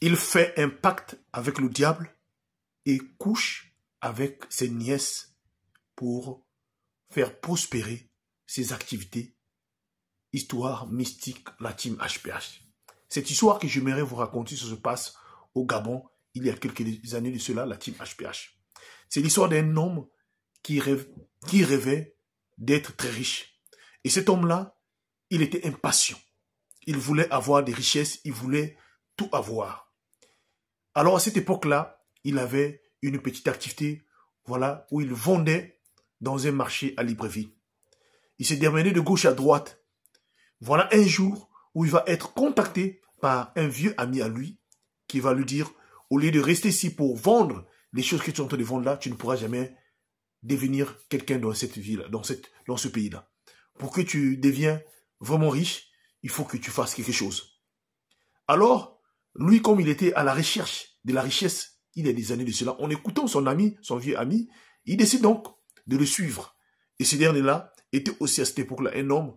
il fait un pacte avec le diable et couche avec ses nièces pour faire prospérer ses activités. Histoire mystique, la team HPH. Cette histoire que j'aimerais vous raconter, ça se passe au Gabon, il y a quelques années de cela, la team HPH. C'est l'histoire d'un homme qui rêvait d'être très riche. Et cet homme-là, il était impatient. Il voulait avoir des richesses, il voulait tout avoir. Alors à cette époque-là, il avait une petite activité, voilà, où il vendait dans un marché à Libreville. Il s'est démené de gauche à droite. Voilà un jour où il va être contacté par un vieux ami à lui qui va lui dire, au lieu de rester ici pour vendre les choses que tu es en train de vendre là, tu ne pourras jamais devenir quelqu'un dans cette ville, dans ce pays-là. Pour que tu deviens vraiment riche, il faut que tu fasses quelque chose. Alors, lui, comme il était à la recherche de la richesse, il y a des années de cela, en écoutant son ami, son vieux ami, il décide donc de le suivre. Et ce dernier-là était aussi à cette époque-là un homme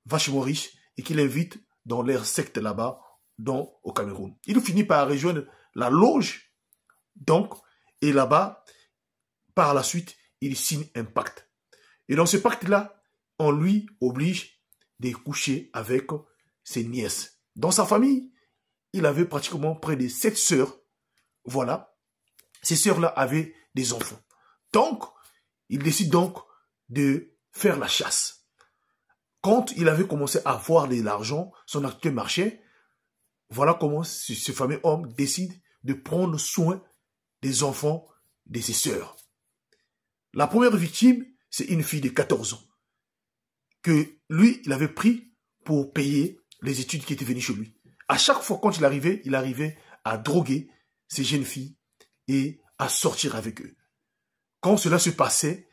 vachement riche et qu'il invite dans leur secte là-bas, au Cameroun. Il finit par rejoindre la loge, donc, et là-bas, par la suite, il signe un pacte. Et dans ce pacte-là, on lui oblige de coucher avec ses nièces. Dans sa famille, il avait pratiquement près de 7 sœurs. Voilà. Ces sœurs-là avaient des enfants. Donc, il décide donc de faire la chasse. Quand il avait commencé à avoir de l'argent, son activité marchait, voilà comment ce fameux homme décide de prendre soin des enfants de ses sœurs. La première victime, c'est une fille de 14 ans que lui, il avait pris pour payer les études qui étaient venues chez lui. À chaque fois, quand il arrivait à droguer ces jeunes filles et à sortir avec eux. Quand cela se passait,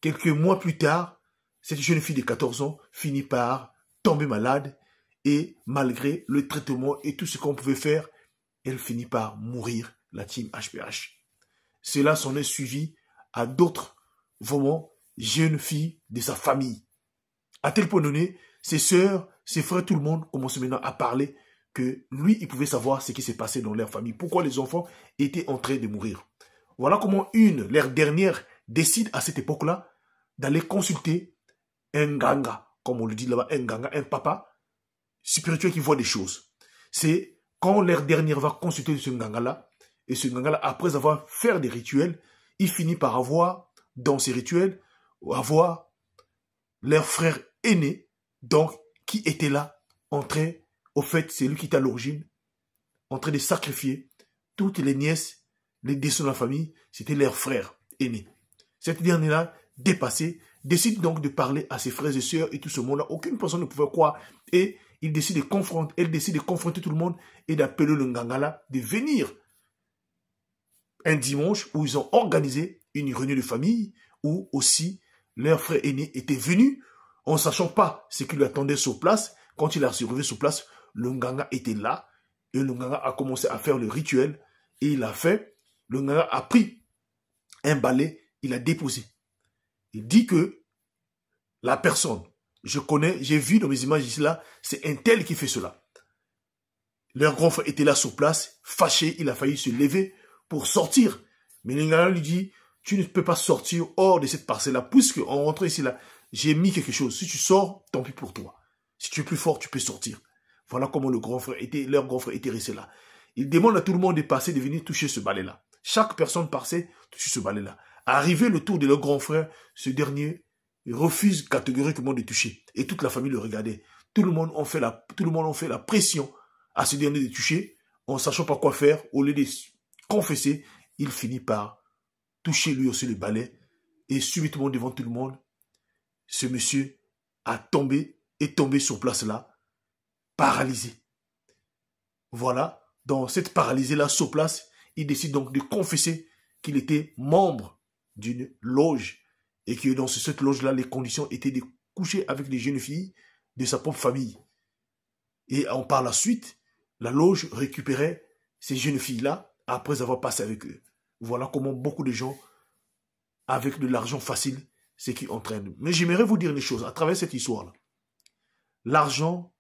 quelques mois plus tard, cette jeune fille de 14 ans finit par tomber malade et malgré le traitement et tout ce qu'on pouvait faire, elle finit par mourir, la team HPH. Cela s'en est suivi à d'autres, vraiment, jeunes filles de sa famille. À tel point donné, ses sœurs, ses frères, tout le monde commence maintenant à parler que lui, il pouvait savoir ce qui s'est passé dans leur famille. Pourquoi les enfants étaient en train de mourir. Voilà comment leur dernière, décide à cette époque-là d'aller consulter un ganga, comme on le dit là-bas, un ganga, un papa spirituel qui voit des choses. C'est quand leur dernière va consulter ce ganga-là, et ce ganga-là, après avoir fait des rituels, il finit par avoir, dans ces rituels, avoir leur frère aîné, donc, qui était là, en train, au fait, c'est lui qui était à l'origine, en train de sacrifier toutes les nièces, les décès de la famille, c'était leur frère aîné. Cette dernière-là, dépassée, décide donc de parler à ses frères et sœurs et tout ce monde-là. Aucune personne ne pouvait croire. Et elle décide de confronter tout le monde et d'appeler le Ngangala de venir un dimanche où ils ont organisé une réunion de famille où aussi leur frère aîné était venu en ne sachant pas ce qui lui attendait sur place. Quand il a arrivé sur place, le Nganga était là et le Nganga a commencé à faire le rituel et il a fait. Le Nganga a pris un balai, il a déposé. Il dit que la personne, je connais, j'ai vu dans mes images ici là, c'est un tel qui fait cela. Leur grand frère était là sur place, fâché, il a failli se lever pour sortir. Mais le Nganga lui dit, tu ne peux pas sortir hors de cette parcelle-là, puisque en rentrant ici là, j'ai mis quelque chose. Si tu sors, tant pis pour toi. Si tu es plus fort, tu peux sortir. Voilà comment leur grand frère était resté là. Il demande à tout le monde de passer, de venir toucher ce balai-là. Chaque personne passait, toucher ce balai-là. Arrivé le tour de leur grand frère, ce dernier refuse catégoriquement de toucher. Et toute la famille le regardait. Tout le monde a fait la pression à ce dernier de toucher, en ne sachant pas quoi faire. Au lieu de confesser, il finit par toucher lui aussi le balai. Et subitement devant tout le monde, ce monsieur est tombé sur place là, paralysé. Voilà, dans cette paralysée-là, sur place, il décide donc de confesser qu'il était membre d'une loge et que dans cette loge-là, les conditions étaient de coucher avec les jeunes filles de sa propre famille. Et par la suite, la loge récupérait ces jeunes filles-là après avoir passé avec eux. Voilà comment beaucoup de gens, avec de l'argent facile, c'est qui entraînent. Mais j'aimerais vous dire une chose à travers cette histoire-là. L'argent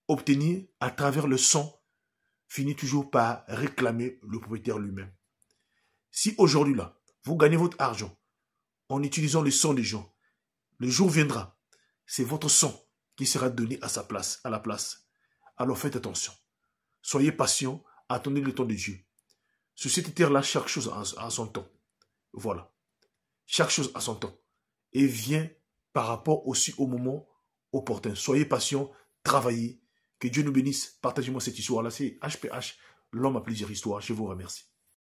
obtenu à travers le sang finit toujours par réclamer le propriétaire lui-même. Si aujourd'hui, là, vous gagnez votre argent en utilisant le sang des gens, le jour viendra, c'est votre sang qui sera donné à la place. Alors faites attention. Soyez patient, attendez le temps de Dieu. Sur cette terre-là, chaque chose a son temps. Voilà. Chaque chose a son temps. Et vient par rapport aussi au moment opportun. Soyez patient, travaillez. Que Dieu nous bénisse. Partagez-moi cette histoire-là. C'est HPH, l'homme à plusieurs histoires. Je vous remercie.